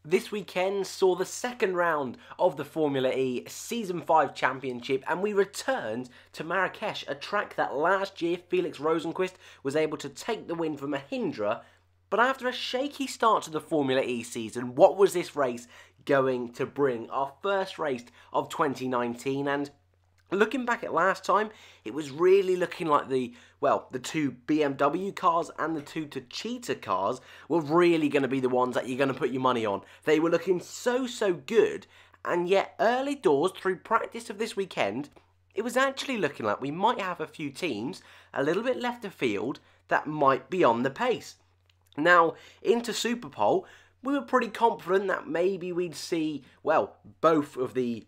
This weekend saw the second round of the Formula E Season 5 Championship, and we returned to Marrakesh, a track that last year Felix Rosenqvist was able to take the win for Mahindra. But after a shaky start to the Formula E season, what was this race going to bring? Our first race of 2019, and looking back at last time, it was really looking like the two BMW cars and the two Techeetah cars were really going to be the ones that you're going to put your money on. They were looking so good, and yet early doors through practice of this weekend, it was actually looking like we might have a few teams a little bit left of field that might be on the pace. Now, into Superpole, we were pretty confident that maybe we'd see, both of the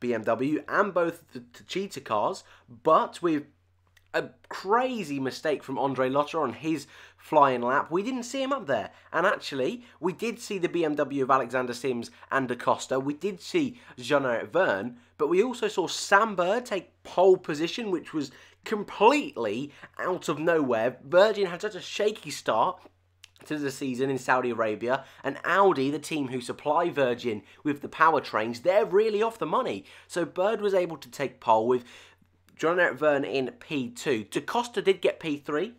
BMW and both the Techeetah cars, but with a crazy mistake from Andre Lotter on his flying lap, we didn't see him up there. And actually, we did see the BMW of Alexander Sims and Da Costa. We did see Jean-Eric Vergne, but we also saw Sam Bird take pole position, which was completely out of nowhere. Virgin had such a shaky start to the season in Saudi Arabia, and Audi, the team who supply Virgin with the powertrains, they're really off the money. So Bird was able to take pole with Jean-Eric Vergne in P2. Da Costa did get P3,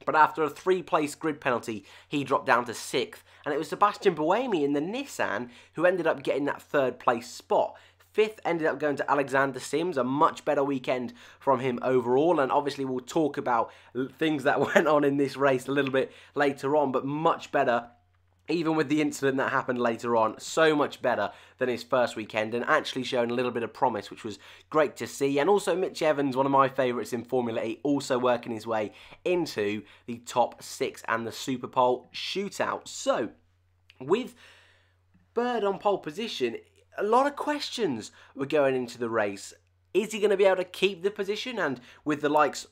but after a 3-place grid penalty, he dropped down to 6th, and it was Sebastian Buemi in the Nissan who ended up getting that 3rd place spot. 5th ended up going to Alexander Sims, a much better weekend from him overall, and obviously we'll talk about things that went on in this race a little bit later on, but much better, even with the incident that happened later on, so much better than his first weekend, and actually showing a little bit of promise, which was great to see. And also Mitch Evans, one of my favourites in Formula E, also working his way into the top 6 and the Superpole shootout. So, with Bird on pole position, a lot of questions were going into the race. Is he going to be able to keep the position? And with the likes,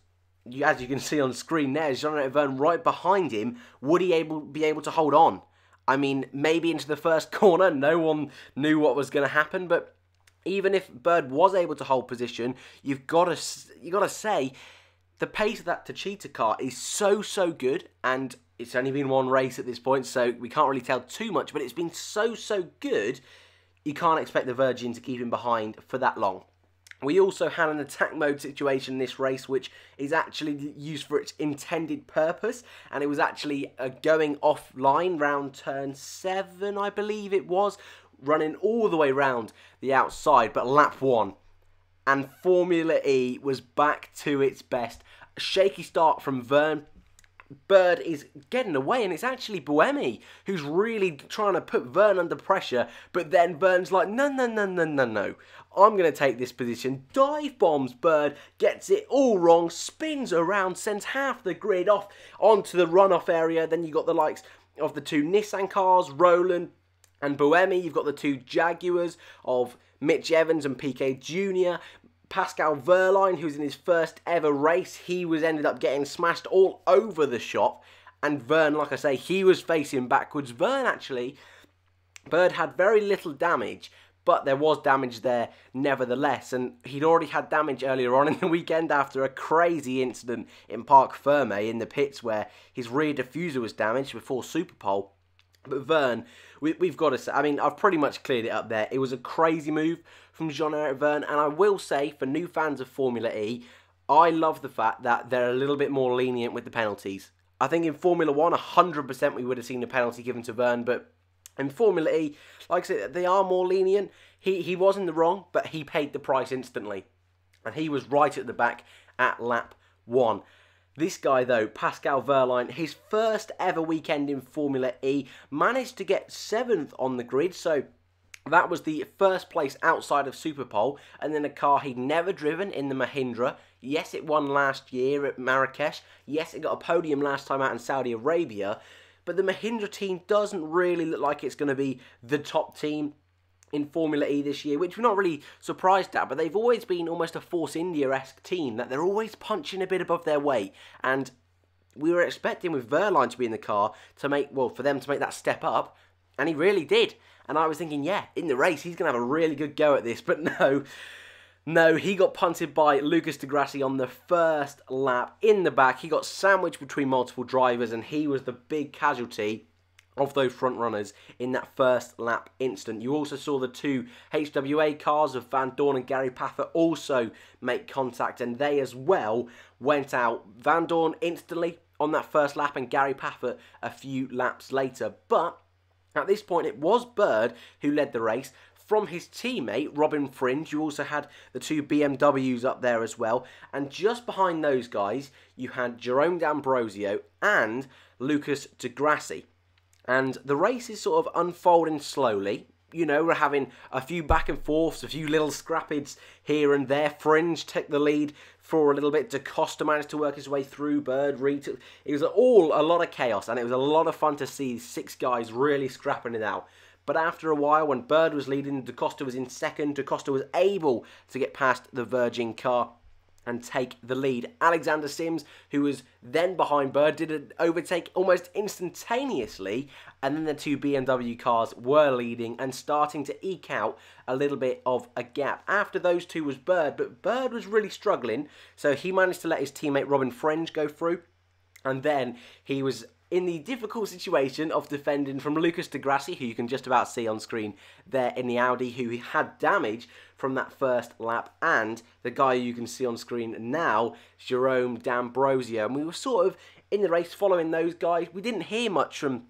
as you can see on screen there, Jean-Eric Vergne right behind him, would he be able to hold on? I mean, maybe into the first corner, no one knew what was going to happen, but even if Bird was able to hold position, you've got to say the pace of that Techeetah car is so good, and it's only been one race at this point, so we can't really tell too much, but it's been so good. You can't expect the Virgin to keep him behind for that long. We also had an attack mode situation in this race, which is actually used for its intended purpose, and it was actually going offline round turn 7, I believe it was, running all the way round the outside, but lap 1. And Formula E was back to its best. A shaky start from Vergne. Bird is getting away, and it's actually Buemi who's really trying to put Vergne under pressure, but then Vergne's like, no, I'm going to take this position. Dive bombs Bird, gets it all wrong, spins around, sends half the grid off onto the runoff area. Then you've got the likes of the 2 Nissan cars, Roland and Buemi. You've got the 2 Jaguars of Mitch Evans and Piquet Jr., Pascal Wehrlein, who's in his first ever race, he ended up getting smashed all over the shop. And Vergne, like I say, he was facing backwards. Bird had very little damage, but there was damage there nevertheless. And he'd already had damage earlier on in the weekend after a crazy incident in Parc Ferme in the pits where his rear diffuser was damaged before Superpole. But Vergne, we've got to say, I mean, I've pretty much cleared it up there. It was a crazy move from Jean-Eric Vergne, and I will say, for new fans of Formula E, I love the fact that they're a little bit more lenient with the penalties. I think in Formula 1, 100% we would have seen a penalty given to Vergne, but in Formula E, like I said, they are more lenient. He was in the wrong, but he paid the price instantly, and he was right at the back at lap 1. This guy, though, Pascal Wehrlein, his first ever weekend in Formula E, managed to get 7th on the grid, so that was the first place outside of Superpole, and then a car he'd never driven in the Mahindra. Yes, it won last year at Marrakesh. Yes, it got a podium last time out in Saudi Arabia, but the Mahindra team doesn't really look like it's going to be the top team in Formula E this year, which we're not really surprised at, but they've always been almost a Force India-esque team, that they're always punching a bit above their weight, and we were expecting with Wehrlein to be in the car to make, for them to make that step up, and he really did. And I was thinking, yeah, in the race, he's going to have a really good go at this, but no, he got punted by Lucas Di Grassi on the first lap in the back. He got sandwiched between multiple drivers, and he was the big casualty of those front runners in that first lap instant. You also saw the two HWA cars of Van Dorn and Gary Paffer also make contact, and they as well went out. Van Dorn instantly on that first lap and Gary Paffer a few laps later. But at this point it was Bird who led the race. From his teammate, Robin Fringe, you also had the two BMWs up there as well. And just behind those guys, you had Jerome D'Ambrosio and Lucas Di Grassi. And the race is sort of unfolding slowly. You know, we're having a few back and forths, a few little scrappies here and there. Fringe took the lead for a little bit. Da Costa managed to work his way through. Bird, Reed. It was all a lot of chaos, and it was a lot of fun to see 6 guys really scrapping it out. But after a while, when Bird was leading, Da Costa was in second. Da Costa was able to get past the Virgin car and take the lead. Alexander Sims, who was then behind Bird, did an overtake almost instantaneously, and then the two BMW cars were leading and starting to eke out a little bit of a gap. After those two was Bird, but Bird was really struggling, so he managed to let his teammate Robin Fringe go through, and then he was in the difficult situation of defending from Lucas Di Grassi, who you can just about see on screen there in the Audi, who had damage from that first lap, and the guy you can see on screen now, Jerome D'Ambrosio. And we were sort of in the race following those guys. We didn't hear much from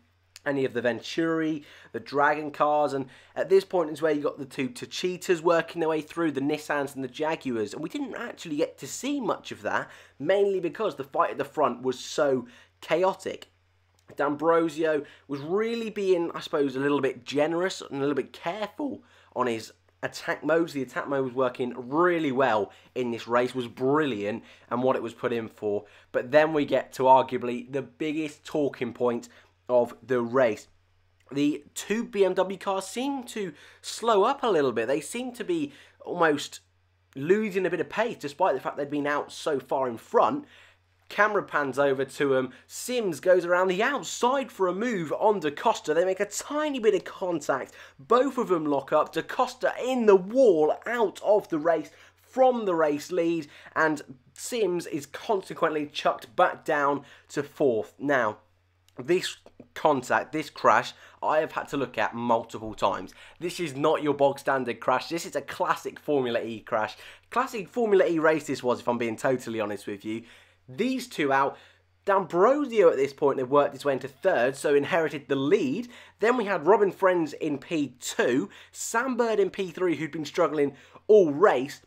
any of the Venturi, the Dragon cars, and at this point is where you got the two Tachitas working their way through, the Nissans and the Jaguars, and we didn't actually get to see much of that, mainly because the fight at the front was so chaotic. D'Ambrosio was really being, I suppose, a little bit generous and a little bit careful on his attack modes. The attack mode was working really well in this race, was brilliant, and what it was put in for. But then we get to arguably the biggest talking point of the race. The two BMW cars seem to slow up a little bit. They seem to be almost losing a bit of pace, despite the fact they'd been out so far in front. Camera pans over to him. Sims goes around the outside for a move on Da Costa. They make a tiny bit of contact. Both of them lock up. Da Costa in the wall, out of the race, from the race lead, and Sims is consequently chucked back down to 4th. Now, this contact, this crash, I have had to look at multiple times. This is not your bog standard crash. This is a classic Formula E crash. Classic Formula E race this was, if I'm being totally honest with you. These two out. D'Ambrosio at this point had worked his way into 3rd, so inherited the lead. Then we had Robin Frenz in P2, Sam Bird in P3, who'd been struggling all race.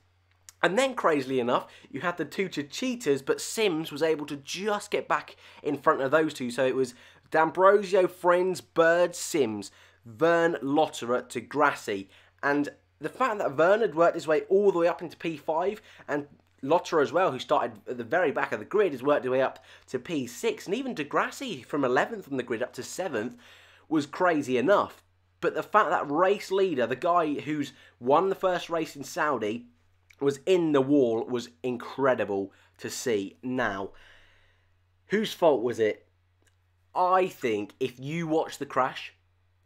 And then, crazily enough, you had the two Cheetahs, but Sims was able to just get back in front of those two. So it was D'Ambrosio, Frenz, Bird, Sims, Vern, Lotterer to Grassi. And the fact that Vern had worked his way all the way up into P5, and Lotterer as well, who started at the very back of the grid, has worked his way up to P6, and even Di Grassi from 11th on the grid up to 7th was crazy enough. But the fact that race leader, the guy who's won the first race in Saudi, was in the wall was incredible to see. Now, whose fault was it? I think if you watch the crash,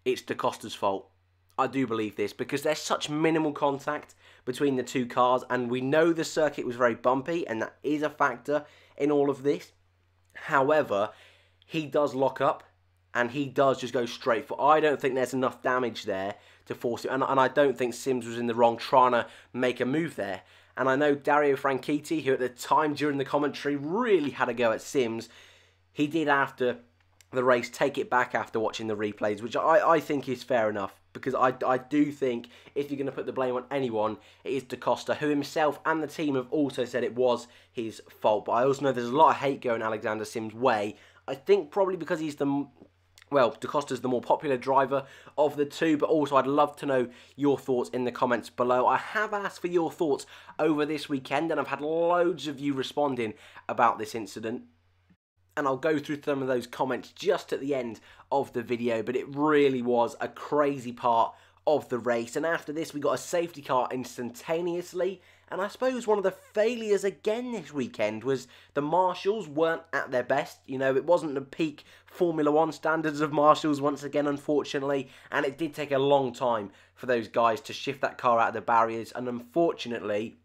it's Da Costa's fault. I do believe this, because there's such minimal contact between the two cars, and we know the circuit was very bumpy, and that is a factor in all of this. However, he does lock up, and he does just go straight for... I don't think there's enough damage there to force it, and I don't think Sims was in the wrong trying to make a move there. And I know Dario Franchitti, who at the time during the commentary really had a go at Sims, he did after the race take it back after watching the replays, which I think is fair enough, because I do think if you're going to put the blame on anyone, it is Da Costa, who himself and the team have also said it was his fault. But I also know there's a lot of hate going Alexander Sims' way. I think probably because he's the... Well, Da Costa's the more popular driver of the two, but also I'd love to know your thoughts in the comments below. I have asked for your thoughts over this weekend, and I've had loads of you responding about this incident. And I'll go through some of those comments just at the end of the video, but it really was a crazy part of the race. And after this, we got a safety car instantaneously. And I suppose one of the failures again this weekend was the marshals weren't at their best. You know, it wasn't the peak Formula 1 standards of marshals once again, unfortunately. And it did take a long time for those guys to shift that car out of the barriers. And unfortunately,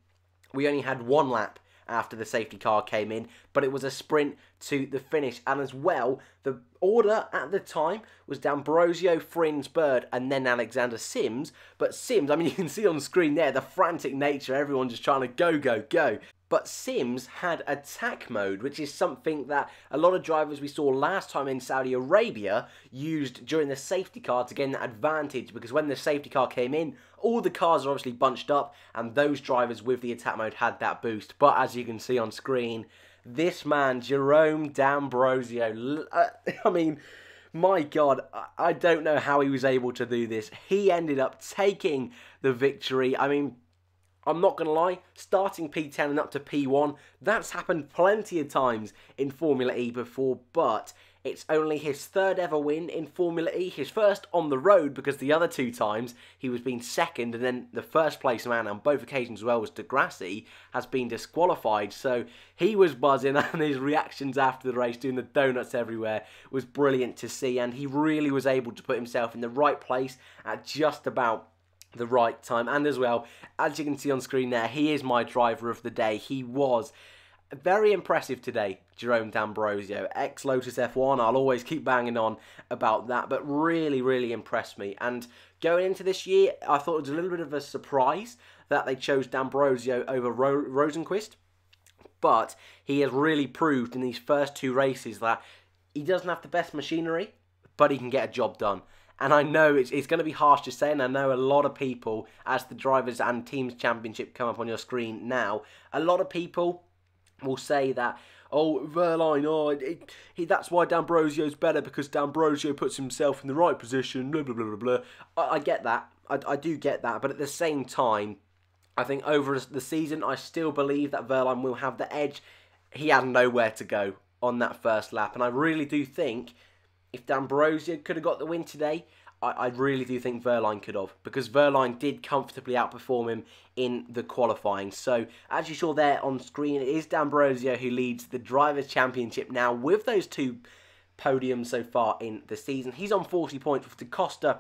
we only had one lap after the safety car came in, but it was a sprint to the finish. And as well, the order at the time was D'Ambrosio, Frins, Bird, and then Alexander Sims. But Sims, I mean, you can see on screen there the frantic nature, everyone just trying to go, go, go. But Sims had attack mode, which is something that a lot of drivers we saw last time in Saudi Arabia used during the safety car to gain that advantage, because when the safety car came in, all the cars are obviously bunched up, and those drivers with the attack mode had that boost. But as you can see on screen, this man, Jerome D'Ambrosio, I mean, my God, I don't know how he was able to do this. He ended up taking the victory. I mean, I'm not going to lie, starting P10 and up to P1, that's happened plenty of times in Formula E before, but it's only his third ever win in Formula E, his first on the road, because the other two times he was being second, and then the first place man on both occasions as well was De Grassi, has been disqualified. So he was buzzing, and his reactions after the race, doing the donuts everywhere, was brilliant to see, and he really was able to put himself in the right place at just about the right time. And as well, as you can see on screen there, he is my driver of the day. He was very impressive today, Jerome D'Ambrosio, ex-Lotus F1. I'll always keep banging on about that, but really, really impressed me. And going into this year, I thought it was a little bit of a surprise that they chose D'Ambrosio over Rosenqvist, but he has really proved in these first two races that he doesn't have the best machinery, but he can get a job done. And I know it's going to be harsh to say, and I know a lot of people, as the Drivers and Teams Championship come up on your screen now, a lot of people will say that, oh, Verline, that's why D'Ambrosio's better, because D'Ambrosio puts himself in the right position, blah, blah, blah, blah, blah. I get that. I do get that. But at the same time, I think over the season, I still believe that Verline will have the edge. He had nowhere to go on that first lap. And I really do think if D'Ambrosio could have got the win today, I really do think Verline could have, because Verline did comfortably outperform him in the qualifying. So, as you saw there on screen, it is D'Ambrosio who leads the Drivers' Championship now with those two podiums so far in the season. He's on 40 points with Da Costa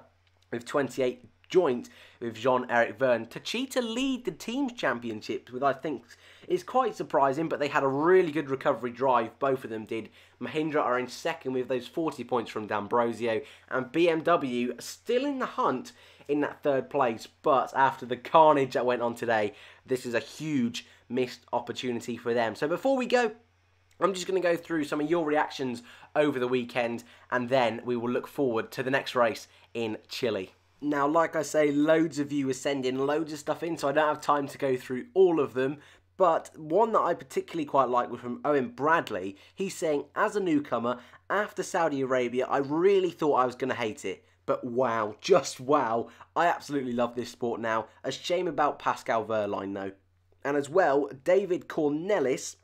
with 28, joint with Jean-Eric Vergne. Techeetah lead the Teams Championship, which I think is quite surprising, but they had a really good recovery drive, both of them did. Mahindra are in second with those 40 points from D'Ambrosio, and BMW still in the hunt in that third place, but after the carnage that went on today, this is a huge missed opportunity for them. So before we go, I'm just going to go through some of your reactions over the weekend, and then we will look forward to the next race in Chile. Now, like I say, loads of you were sending loads of stuff in, so I don't have time to go through all of them. But one that I particularly quite like was from Owen Bradley. He's saying, as a newcomer, after Saudi Arabia, I really thought I was going to hate it. But wow, just wow, I absolutely love this sport now. A shame about Pascal Wehrlein though. And as well, David Cornelis,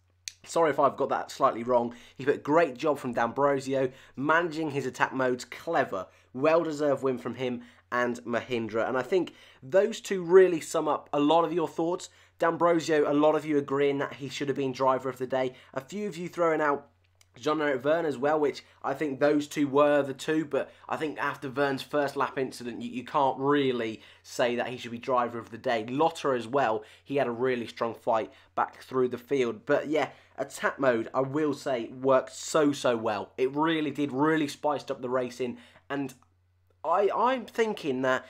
sorry if I've got that slightly wrong, he put great job from D'Ambrosio, managing his attack modes, clever. Well-deserved win from him and Mahindra. And I think those two really sum up a lot of your thoughts. D'Ambrosio, a lot of you agreeing that he should have been driver of the day. A few of you throwing out Jean-Eric Vergne as well, which I think those two were the two, but I think after Vergne's first lap incident, you can't really say that he should be driver of the day. Lotter as well, he had a really strong fight back through the field. But yeah, attack mode, I will say, worked so well. It really did, really spiced up the racing, and I'm thinking that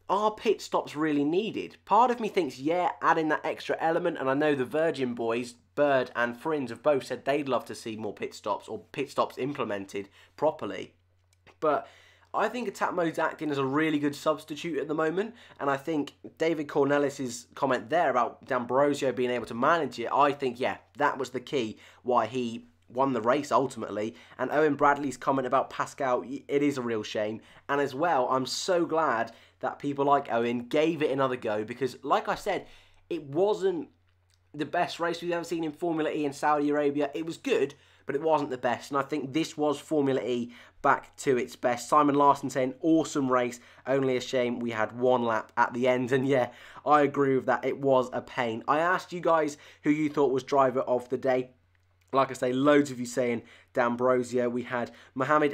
are pit stops really needed? Part of me thinks, yeah, adding that extra element, and I know the Virgin boys, Bird and Frins, have both said they'd love to see more pit stops, or pit stops implemented properly. But I think attack mode's acting as a really good substitute at the moment, and I think David Cornelis' comment there about D'Ambrosio being able to manage it, I think, yeah, that was the key why he won the race ultimately. And Owen Bradley's comment about Pascal, it is a real shame. And as well, I'm so glad that people like Owen gave it another go, because like I said, it wasn't the best race we've ever seen in Formula E in Saudi Arabia. It was good, but it wasn't the best, and I think this was Formula E back to its best. Simon Larson saying, awesome race, only a shame we had one lap at the end, and yeah, I agree with that, it was a pain. I asked you guys who you thought was driver of the day. Like I say, loads of you saying D'Ambrosio. We had Mohammed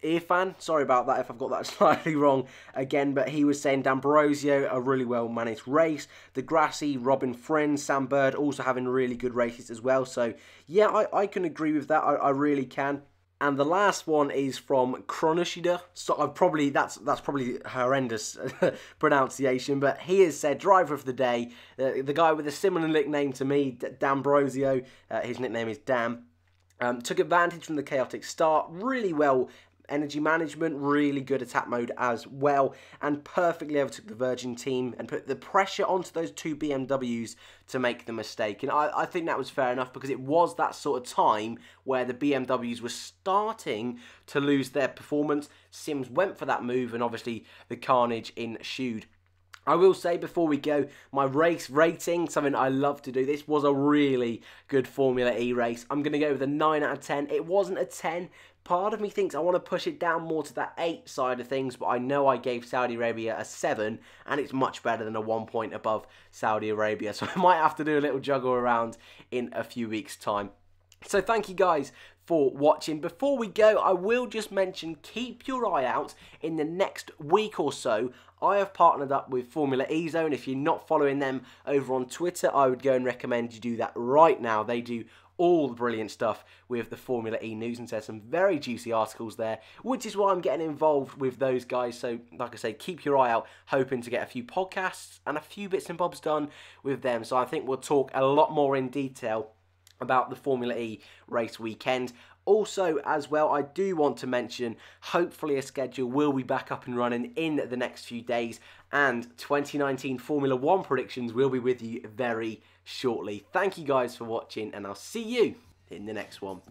E sorry about that if I've got that slightly wrong again, but he was saying D'Ambrosio, a really well managed race. The Grassy, Robin Friend, Sam Bird also having really good races as well. So yeah, I can agree with that. I really can. And the last one is from Kronoshida. So that's probably horrendous pronunciation, but he has said driver of the day, the guy with a similar nickname to me, D'Ambrosio. His nickname is Dam. Took advantage from the chaotic start, really well energy management, really good attack mode as well, and perfectly overtook the Virgin team and put the pressure onto those two BMWs to make the mistake. And I think that was fair enough, because it was that sort of time where the BMWs were starting to lose their performance. Sims went for that move, and obviously the carnage ensued. I will say before we go, my race rating, something I love to do. This was a really good Formula E race. I'm going to go with a 9 out of 10. It wasn't a 10. Part of me thinks I want to push it down more to that 8 side of things, but I know I gave Saudi Arabia a 7, and it's much better than a 1 point above Saudi Arabia. So I might have to do a little juggle around in a few weeks' time. So thank you guys for watching. Before we go, I will just mention, keep your eye out in the next week or so. I have partnered up with Formula E Zone. If you're not following them over on Twitter, I would go and recommend you do that right now. They do all the brilliant stuff with the Formula E news, and there's some very juicy articles there, which is why I'm getting involved with those guys. So like I say, keep your eye out, hoping to get a few podcasts and a few bits and bobs done with them. So I think we'll talk a lot more in detail about the Formula E race weekend. Also, as well, I do want to mention, hopefully a schedule will be back up and running in the next few days, and 2019 Formula 1 predictions will be with you very shortly. Thank you guys for watching, and I'll see you in the next one.